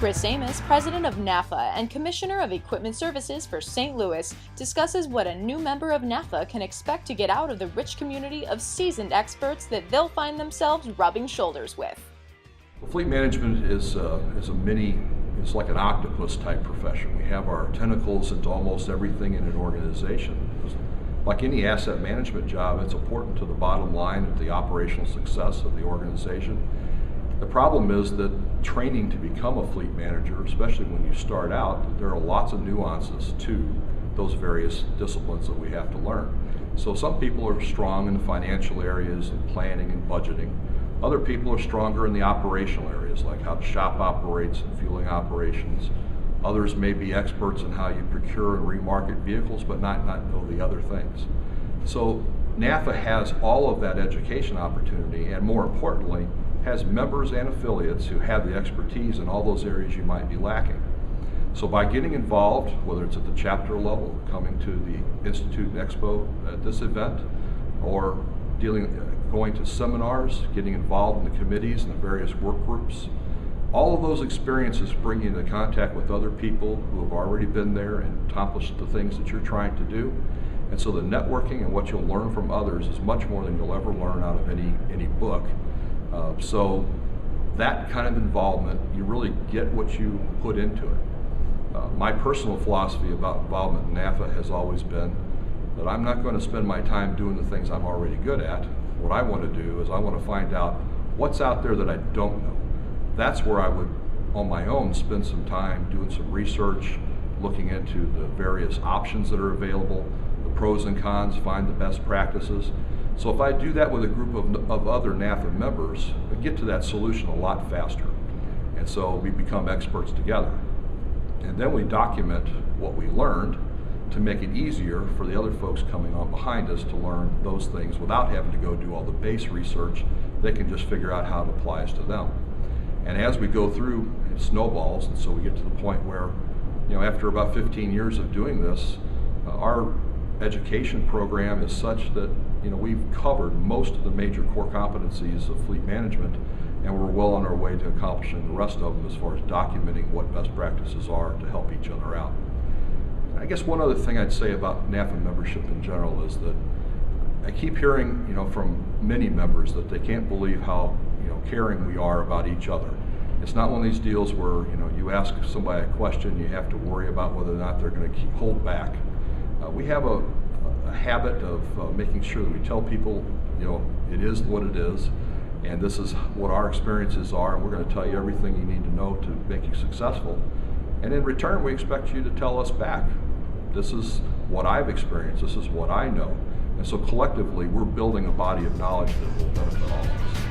Chris Amos, president of NAFA and commissioner of equipment services for St. Louis, discusses what a new member of NAFA can expect to get out of the rich community of seasoned experts that they'll find themselves rubbing shoulders with. Well, fleet management is it's like an octopus type profession. We have our tentacles into almost everything in an organization. Like any asset management job, it's important to the bottom line of the operational success of the organization. The problem is that training to become a fleet manager, especially when you start out, there are lots of nuances to those various disciplines that we have to learn. So some people are strong in the financial areas and planning and budgeting. Other people are stronger in the operational areas, like how the shop operates and fueling operations. Others may be experts in how you procure and remarket vehicles, but not know the other things. So NAFA has all of that education opportunity, and more importantly, has members and affiliates who have the expertise in all those areas you might be lacking. So by getting involved, whether it's at the chapter level, coming to the Institute and Expo at this event, or going to seminars, getting involved in the committees and the various work groups, all of those experiences bring you into contact with other people who have already been there and accomplished the things that you're trying to do. And so the networking and what you'll learn from others is much more than you'll ever learn out of any book. So that kind of involvement, you really get what you put into it. My personal philosophy about involvement in NAFA has always been that I'm not going to spend my time doing the things I'm already good at. What I want to do is I want to find out what's out there that I don't know. That's where I would, on my own, spend some time doing some research, looking into the various options that are available, the pros and cons, find the best practices. So if I do that with a group of other NAFA members, we get to that solution a lot faster. And so we become experts together. And then we document what we learned to make it easier for the other folks coming on behind us to learn those things without having to go do all the base research. They can just figure out how it applies to them. And as we go through, it snowballs, and so we get to the point where, after about 15 years of doing this, our education program is such that we've covered most of the major core competencies of fleet management, and we're well on our way to accomplishing the rest of them as far as documenting what best practices are to help each other out. I guess one other thing I'd say about NAFA membership in general is that I keep hearing, from many members that they can't believe how, caring we are about each other. It's not one of these deals where, you ask somebody a question, you have to worry about whether or not they're going to hold back. We have a habit of making sure that we tell people, it is what it is, and this is what our experiences are, and we're going to tell you everything you need to know to make you successful. And in return, we expect you to tell us back. This is what I've experienced, this is what I know. And so collectively, we're building a body of knowledge that will benefit all of us.